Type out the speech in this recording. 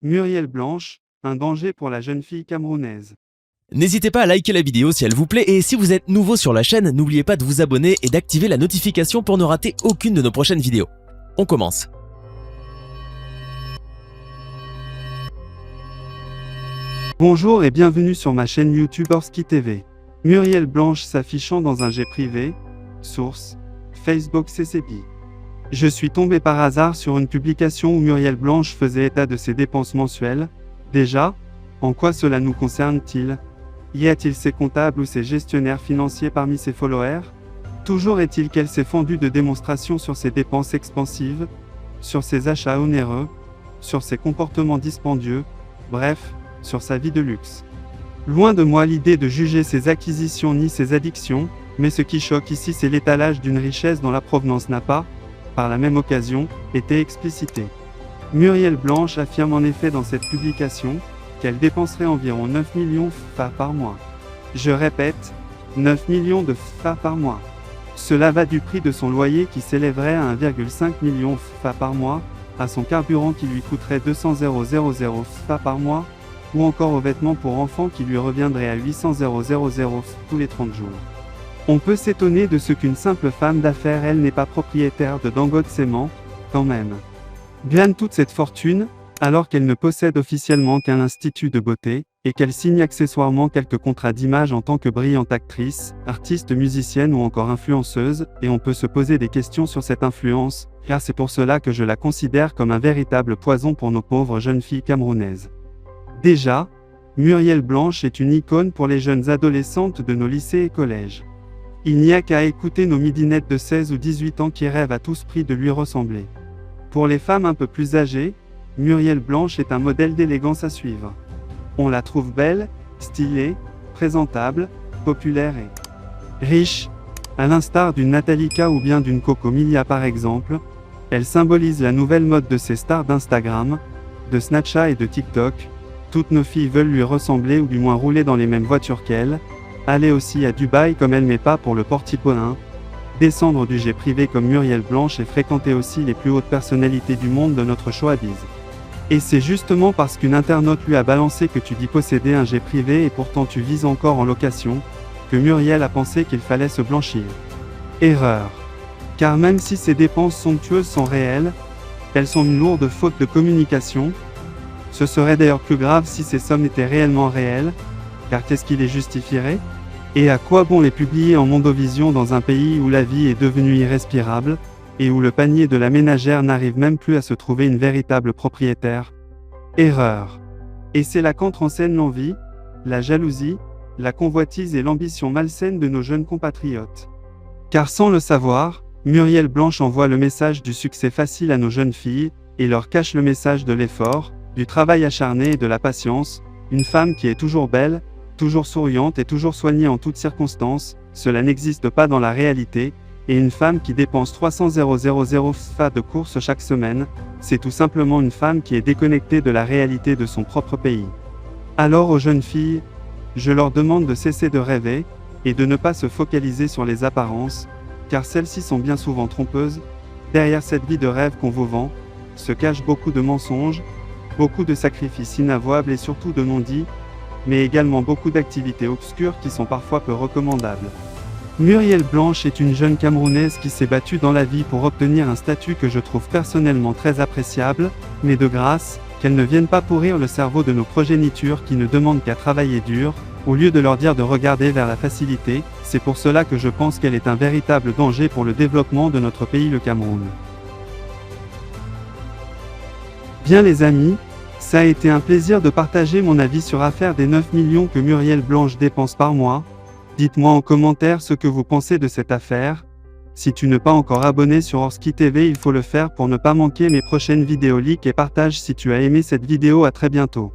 Muriel Blanche, un danger pour la jeune fille camerounaise. N'hésitez pas à liker la vidéo si elle vous plaît et si vous êtes nouveau sur la chaîne, n'oubliez pas de vous abonner et d'activer la notification pour ne rater aucune de nos prochaines vidéos. On commence. Bonjour et bienvenue sur ma chaîne YouTube Orski TV. Muriel Blanche s'affichant dans un jet privé. Source: Facebook CCP. Je suis tombé par hasard sur une publication où Muriel Blanche faisait état de ses dépenses mensuelles. Déjà, en quoi cela nous concerne-t-il? Y a-t-il ses comptables ou ses gestionnaires financiers parmi ses followers? Toujours est-il qu'elle s'est fendue de démonstrations sur ses dépenses expansives, sur ses achats onéreux, sur ses comportements dispendieux, bref, sur sa vie de luxe. Loin de moi l'idée de juger ses acquisitions ni ses addictions, mais ce qui choque ici c'est l'étalage d'une richesse dont la provenance n'a pas, par la même occasion, été explicitée. Muriel Blanche affirme en effet dans cette publication qu'elle dépenserait environ 9 millions FA par mois. Je répète, 9 millions de FA par mois. Cela va du prix de son loyer qui s'élèverait à 1,5 million FA par mois, à son carburant qui lui coûterait 200 000 FA par mois, ou encore aux vêtements pour enfants qui lui reviendraient à 800 000 tous les 30 jours. On peut s'étonner de ce qu'une simple femme d'affaires elle n'est pas propriétaire de Dangote Cement, quand même. Glane toute cette fortune, alors qu'elle ne possède officiellement qu'un institut de beauté, et qu'elle signe accessoirement quelques contrats d'image en tant que brillante actrice, artiste musicienne ou encore influenceuse, et on peut se poser des questions sur cette influence, car c'est pour cela que je la considère comme un véritable poison pour nos pauvres jeunes filles camerounaises. Déjà, Muriel Blanche est une icône pour les jeunes adolescentes de nos lycées et collèges. Il n'y a qu'à écouter nos midinettes de 16 ou 18 ans qui rêvent à tous prix de lui ressembler. Pour les femmes un peu plus âgées, Muriel Blanche est un modèle d'élégance à suivre. On la trouve belle, stylée, présentable, populaire et riche, à l'instar d'une Natalika ou bien d'une Coco Milia par exemple. Elle symbolise la nouvelle mode de ces stars d'Instagram, de Snapchat et de TikTok. Toutes nos filles veulent lui ressembler ou du moins rouler dans les mêmes voitures qu'elle, aller aussi à Dubaï comme elle mais pas pour le portiponin, descendre du jet privé comme Muriel Blanche et fréquenter aussi les plus hautes personnalités du monde de notre showbiz. Et c'est justement parce qu'une internaute lui a balancé que tu dis posséder un jet privé et pourtant tu vises encore en location, que Muriel a pensé qu'il fallait se blanchir. Erreur. Car même si ces dépenses somptueuses sont réelles, elles sont une lourde faute de communication. Ce serait d'ailleurs plus grave si ces sommes étaient réellement réelles, car qu'est-ce qui les justifierait? Et à quoi bon les publier en mondovision dans un pays où la vie est devenue irrespirable, et où le panier de la ménagère n'arrive même plus à se trouver une véritable propriétaire? Erreur. Et c'est là qu'entre en scène l'envie, la jalousie, la convoitise et l'ambition malsaine de nos jeunes compatriotes. Car sans le savoir, Muriel Blanche envoie le message du succès facile à nos jeunes filles, et leur cache le message de l'effort, du travail acharné et de la patience. Une femme qui est toujours belle, toujours souriante et toujours soignée en toutes circonstances, cela n'existe pas dans la réalité, et une femme qui dépense 300 000 FA de courses chaque semaine, c'est tout simplement une femme qui est déconnectée de la réalité de son propre pays. Alors aux jeunes filles, je leur demande de cesser de rêver, et de ne pas se focaliser sur les apparences, car celles-ci sont bien souvent trompeuses. Derrière cette vie de rêve qu'on vous vend, se cachent beaucoup de mensonges, beaucoup de sacrifices inavouables et surtout de non-dits, mais également beaucoup d'activités obscures qui sont parfois peu recommandables. Muriel Blanche est une jeune Camerounaise qui s'est battue dans la vie pour obtenir un statut que je trouve personnellement très appréciable, mais de grâce, qu'elle ne vienne pas pourrir le cerveau de nos progénitures qui ne demandent qu'à travailler dur, au lieu de leur dire de regarder vers la facilité. C'est pour cela que je pense qu'elle est un véritable danger pour le développement de notre pays le Cameroun. Bien les amis, ça a été un plaisir de partager mon avis sur l'affaire des 9 millions que Muriel Blanche dépense par mois. Dites-moi en commentaire ce que vous pensez de cette affaire. Si tu n'es pas encore abonné sur Orski TV, il faut le faire pour ne pas manquer mes prochaines vidéos. Like et partage si tu as aimé cette vidéo. À très bientôt.